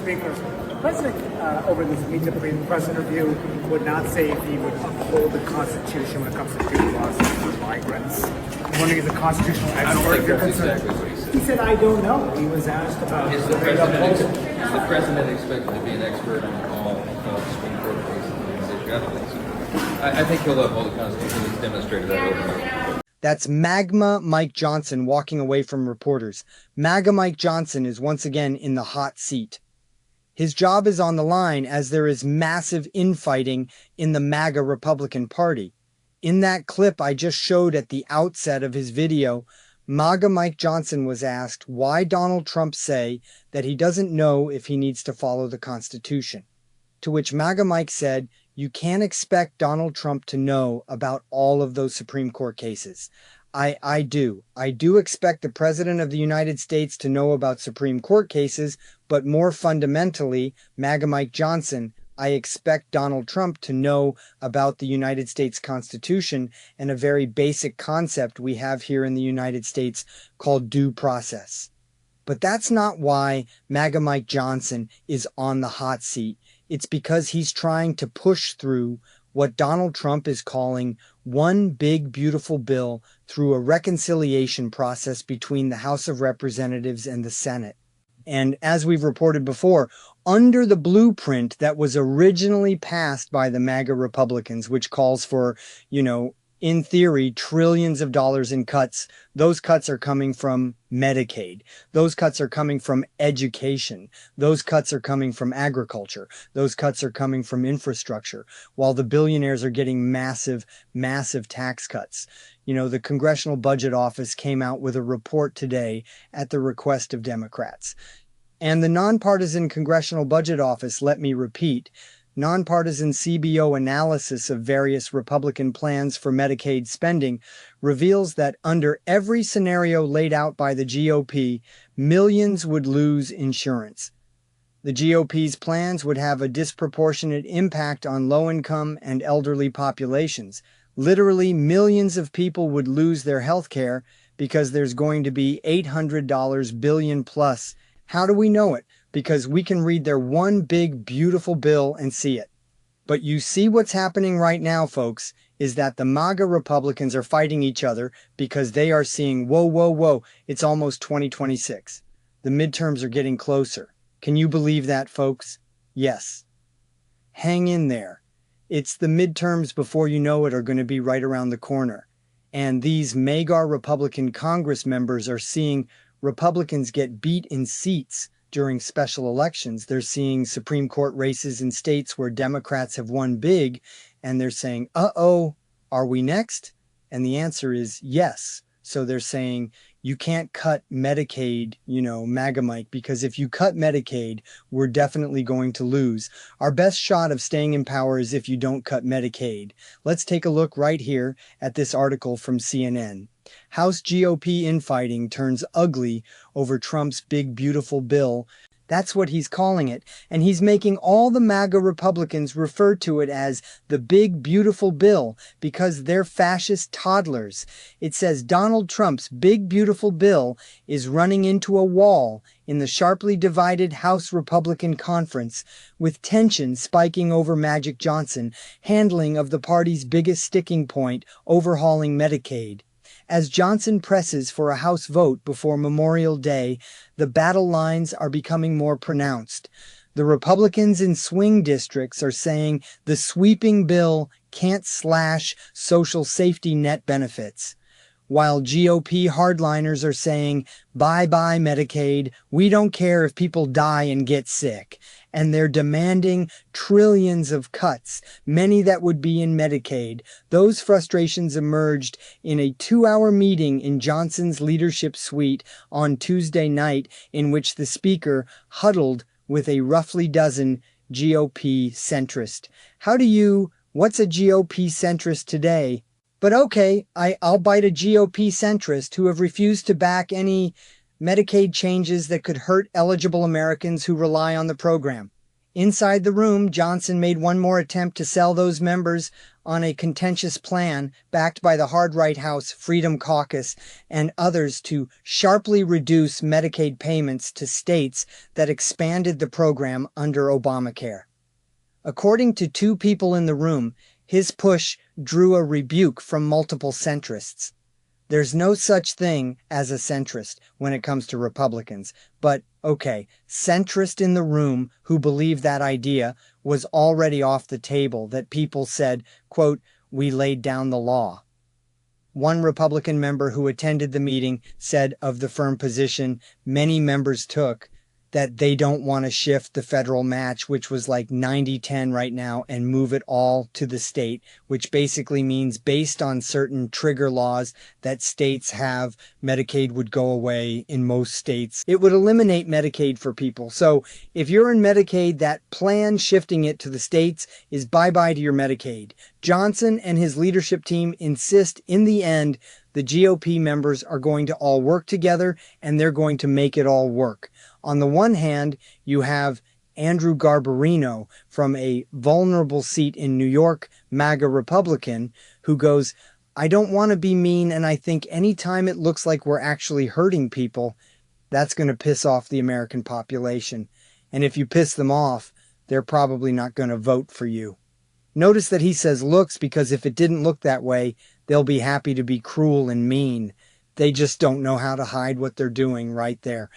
Speaker, the President, over this Meet the Press interview, would not say if he would uphold the Constitution when it comes to due process for migrants. I'm wondering, is a constitutional expert? I don't think that's exactly what he said. He said, I don't know. He was asked about Is the president expected to be an expert on all Supreme Court cases on this issue? I don't think so. I think he'll uphold the Constitution. He's demonstrated that over and over. That's MAGA Mike Johnson walking away from reporters. MAGA Mike Johnson is once again in the hot seat. His job is on the line as there is massive infighting in the MAGA Republican Party. In that clip I just showed at the outset of his video, MAGA Mike Johnson was asked why Donald Trump say that he doesn't know if he needs to follow the Constitution. To which MAGA Mike said, you can't expect Donald Trump to know about all of those Supreme Court cases. I do expect the President of the United States to know about Supreme Court cases, but more fundamentally, MAGA Mike Johnson, I expect Donald Trump to know about the United States Constitution and a very basic concept we have here in the United States called due process. But that's not why MAGA Mike Johnson is on the hot seat. It's because he's trying to push through what Donald Trump is calling one big, beautiful bill through a reconciliation process between the House of Representatives and the Senate. And as we've reported before, under the blueprint that was originally passed by the MAGA Republicans, which calls for, in theory, trillions of dollars in cuts. Those cuts are coming from Medicaid. Those cuts are coming from education. Those cuts are coming from agriculture. Those cuts are coming from infrastructure, while the billionaires are getting massive, massive tax cuts. The Congressional Budget Office came out with a report today at the request of Democrats. And the Nonpartisan Congressional Budget Office, let me repeat, nonpartisan CBO analysis of various Republican plans for Medicaid spending reveals that under every scenario laid out by the GOP, millions would lose insurance. The GOP's plans would have a disproportionate impact on low-income and elderly populations. Literally, millions of people would lose their health care because there's going to be $800 billion plus. How do we know it? Because we can read their one big, beautiful bill and see it. But you see what's happening right now, folks, is that the MAGA Republicans are fighting each other because they are seeing, whoa, it's almost 2026. The midterms are getting closer. Can you believe that, folks? Yes. Hang in there. It's the midterms before you know it are going to be right around the corner. And these MAGA Republican Congress members are seeing Republicans get beat in seats during special elections. They're seeing Supreme Court races in states where Democrats have won big, and they're saying, uh-oh, are we next? And the answer is yes. So they're saying, you can't cut Medicaid, MAGA Mike, because if you cut Medicaid, we're definitely going to lose. Our best shot of staying in power is if you don't cut Medicaid. Let's take a look right here at this article from CNN. House GOP infighting turns ugly over Trump's big, beautiful bill. That's what he's calling it. And he's making all the MAGA Republicans refer to it as the big, beautiful bill because they're fascist toddlers. It says Donald Trump's big, beautiful bill is running into a wall in the sharply divided House Republican Conference, with tension spiking over Magic Johnson, handling of the party's biggest sticking point, overhauling Medicaid. As Johnson presses for a House vote before Memorial Day, the battle lines are becoming more pronounced. The Republicans in swing districts are saying the sweeping bill can't slash social safety net benefits, while GOP hardliners are saying, bye-bye Medicaid, we don't care if people die and get sick. And they're demanding trillions of cuts, many that would be in Medicaid. Those frustrations emerged in a 2-hour meeting in Johnson's leadership suite on Tuesday night, in which the speaker huddled with a roughly dozen GOP centrists. What's a GOP centrist today? But okay, I'll bite a GOP centrist who have refused to back any Medicaid changes that could hurt eligible Americans who rely on the program. Inside the room, Johnson made one more attempt to sell those members on a contentious plan backed by the hard-right House Freedom Caucus and others to sharply reduce Medicaid payments to states that expanded the program under Obamacare. According to two people in the room, his push drew a rebuke from multiple centrists. There's no such thing as a centrist when it comes to Republicans. But, okay, centrist in the room who believed that idea was already off the table, that people said, quote, "We laid down the law." One Republican member who attended the meeting said of the firm position many members took that they don't want to shift the federal match, which was like 90-10 right now, and move it all to the state, which basically means based on certain trigger laws that states have, Medicaid would go away in most states. It would eliminate Medicaid for people. So if you're in Medicaid, that plan shifting it to the states is bye-bye to your Medicaid. Johnson and his leadership team insist in the end the GOP members are going to all work together and they're going to make it all work. On the one hand, you have Andrew Garbarino from a vulnerable seat in New York, MAGA Republican, who goes, "I don't want to be mean, and I think anytime it looks like we're actually hurting people, that's going to piss off the American population. And if you piss them off, they're probably not going to vote for you." Notice that he says looks, because if it didn't look that way, they'll be happy to be cruel and mean. They just don't know how to hide what they're doing right there.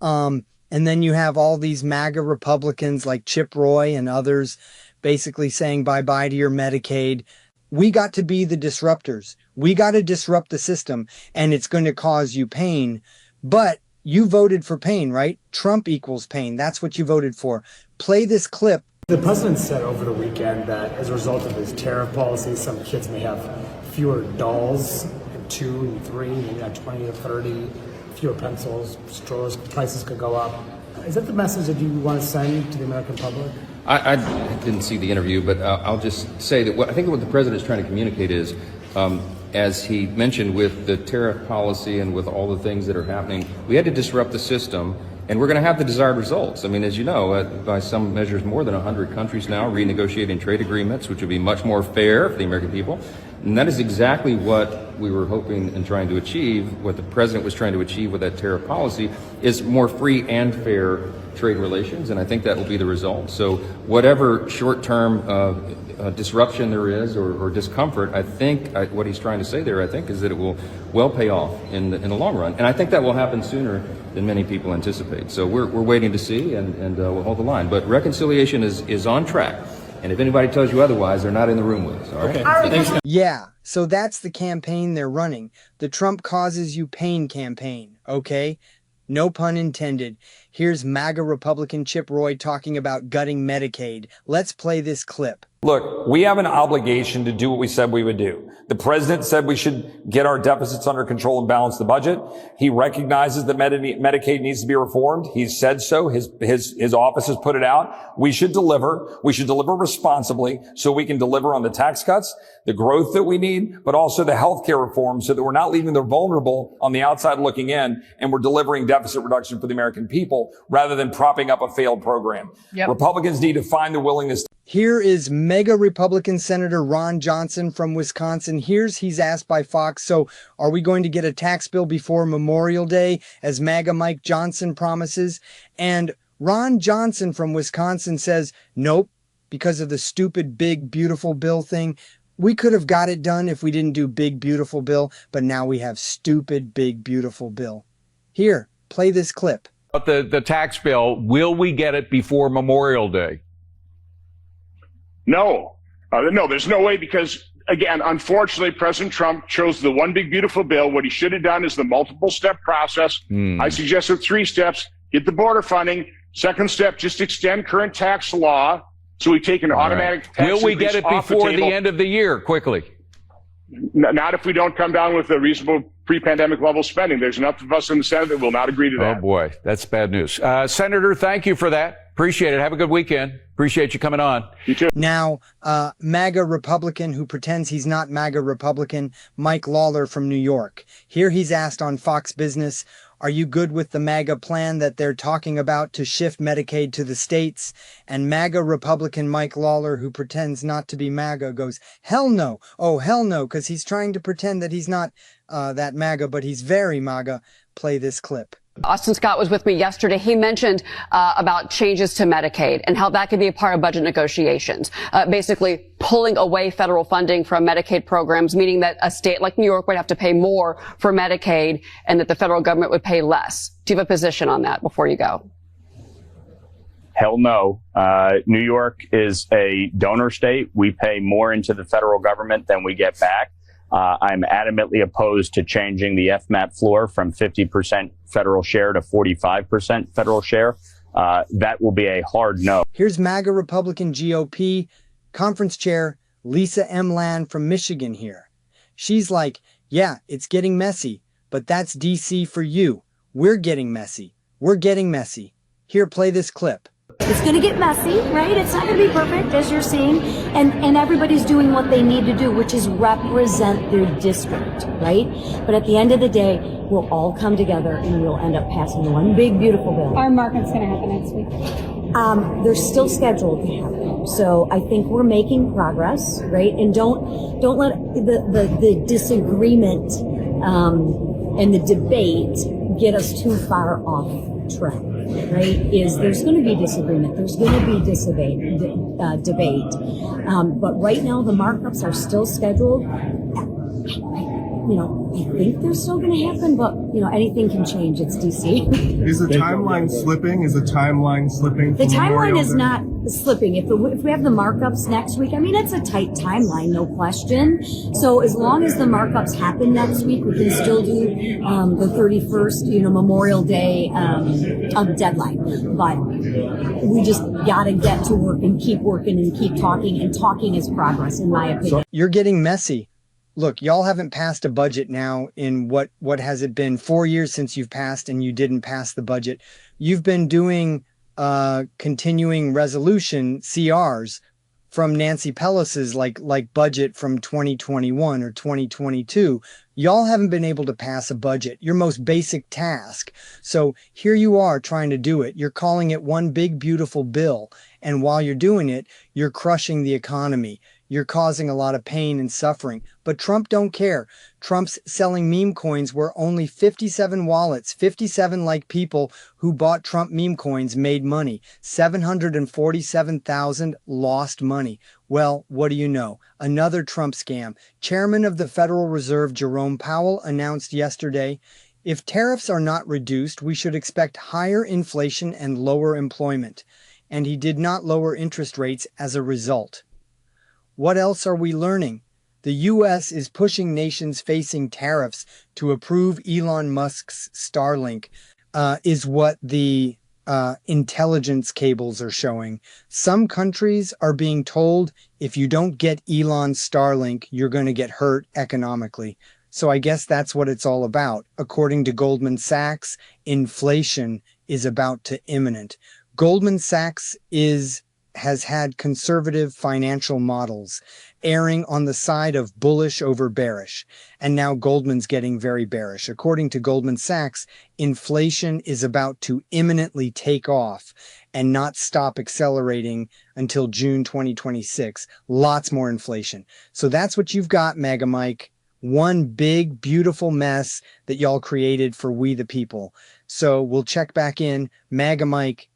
And then you have all these MAGA Republicans like Chip Roy and others basically saying bye-bye to your Medicaid. We got to be the disruptors. We got to disrupt the system, and it's going to cause you pain. But you voted for pain, right? Trump equals pain. That's what you voted for. Play this clip. The president said over the weekend that as a result of his tariff policy, some kids may have fewer dolls, 2 and 3, maybe not 20 or 30, fewer pencils, straws, prices could go up. Is that the message that you want to send to the American public? I didn't see the interview, but I'll just say that I think what the president is trying to communicate is, as he mentioned with the tariff policy and with all the things that are happening, we had to disrupt the system, and we're going to have the desired results. I mean, as you know, by some measures, more than 100 countries now renegotiating trade agreements, which would be much more fair for the American people. And that is exactly what we were hoping and trying to achieve, what the president was trying to achieve with that tariff policy, is more free and fair trade relations, and I think that will be the result. So whatever short-term disruption there is or discomfort, I think what he's trying to say there, I think, is that it will well pay off in the long run. And I think that will happen sooner than many people anticipate. So we're waiting to see, and we'll hold the line. But reconciliation is on track. And if anybody tells you otherwise, they're not in the room with us, all right? Okay. Thanks. Yeah, so that's the campaign they're running. The Trump causes you pain campaign, okay? No pun intended. Here's MAGA Republican Chip Roy talking about gutting Medicaid. Let's play this clip. Look, we have an obligation to do what we said we would do. The president said we should get our deficits under control and balance the budget. He recognizes that Medicaid needs to be reformed. He's said so. His office has put it out. We should deliver. We should deliver responsibly so we can deliver on the tax cuts, the growth that we need, but also the healthcare reform so that we're not leaving the vulnerable on the outside looking in, and we're delivering deficit reduction for the American people rather than propping up a failed program. Yep. Republicans need to find the willingness. Here is mega Republican Senator Ron Johnson from Wisconsin. He's asked by Fox, so are we going to get a tax bill before Memorial Day, as MAGA Mike Johnson promises? And Ron Johnson from Wisconsin says, nope, because of the stupid big beautiful bill thing. We could have got it done if we didn't do big beautiful bill, but now we have stupid big beautiful bill. Here, play this clip. But the tax bill, will we get it before Memorial Day? No, there's no way, because, again, unfortunately, President Trump chose the one big beautiful bill. What he should have done is the multiple step process. I suggested 3 steps: get the border funding. Second step, just extend current tax law so we take an automatic tax. Will we get it before the end of the year? Quickly. Not if we don't come down with a reasonable pre-pandemic level spending. There's enough of us in the Senate that will not agree to that. Oh boy, that's bad news. Senator, thank you for that. Appreciate it. Have a good weekend. Appreciate you coming on. You too. Now, MAGA Republican who pretends he's not MAGA Republican, Mike Lawler from New York. Here he's asked on Fox Business, Are you good with the MAGA plan that they're talking about to shift Medicaid to the states? And MAGA Republican Mike Lawler, who pretends not to be MAGA, goes, hell no. Oh, hell no, because he's trying to pretend that he's not that MAGA, but he's very MAGA. Play this clip. Austin Scott was with me yesterday. He mentioned about changes to Medicaid and how that could be a part of budget negotiations, basically pulling away federal funding from Medicaid programs, meaning that a state like New York would have to pay more for Medicaid and that the federal government would pay less. Do you have a position on that before you go? Hell no. New York is a donor state. We pay more into the federal government than we get back. I'm adamantly opposed to changing the FMAP floor from 50% federal share to 45% federal share. That will be a hard no. Here's MAGA Republican GOP Conference Chair Lisa M. Land from Michigan here. She's like, yeah, it's getting messy, but that's DC for you. We're getting messy. We're getting messy. Here, play this clip. It's going to get messy, right? It's not going to be perfect, as you're seeing. And everybody's doing what they need to do, which is represent their district, right? But at the end of the day, we'll all come together and we'll end up passing one big, beautiful bill. Our markup's going to happen next week. They're still scheduled to happen. So I think we're making progress, right? And don't let the disagreement and the debate get us too far off track. Right, is there's going to be disagreement, there's going to be debate, but right now the markups are still scheduled. I think they're still going to happen, but anything can change. It's DC. Is the timeline slipping? Is the timeline slipping? The timeline is not slipping. If we have the markups next week, I mean, it's a tight timeline, no question. So as long as the markups happen next week, we can still do the 31st, Memorial Day deadline. But we just got to get to work and keep working and keep talking. And talking is progress, in my opinion. You're getting messy. Look, y'all haven't passed a budget now in what has it been, 4 years since you've passed and you didn't pass the budget. You've been doing continuing resolution CRs from Nancy Pelosi's like budget from 2021 or 2022. Y'all haven't been able to pass a budget, your most basic task. So here you are trying to do it. You're calling it one big, beautiful bill. And while you're doing it, you're crushing the economy. You're causing a lot of pain and suffering. But Trump don't care. Trump's selling meme coins where only 57 wallets, 57 like people who bought Trump meme coins made money. 747,000 lost money. Well, what do you know? Another Trump scam. Chairman of the Federal Reserve Jerome Powell announced yesterday, if tariffs are not reduced, we should expect higher inflation and lower employment. And he did not lower interest rates as a result. What else are we learning? The U.S. is pushing nations facing tariffs to approve Elon Musk's Starlink, is what the intelligence cables are showing. Some countries are being told if you don't get Elon's Starlink, you're going to get hurt economically. So I guess that's what it's all about. According to Goldman Sachs, inflation is about to imminent. Goldman Sachs has had conservative financial models erring on the side of bullish over bearish. And now Goldman's getting very bearish. According to Goldman Sachs, inflation is about to imminently take off and not stop accelerating until June 2026. Lots more inflation. So that's what you've got, MAGA Mike. One big, beautiful mess that y'all created for we the people. So we'll check back in. MAGA Mike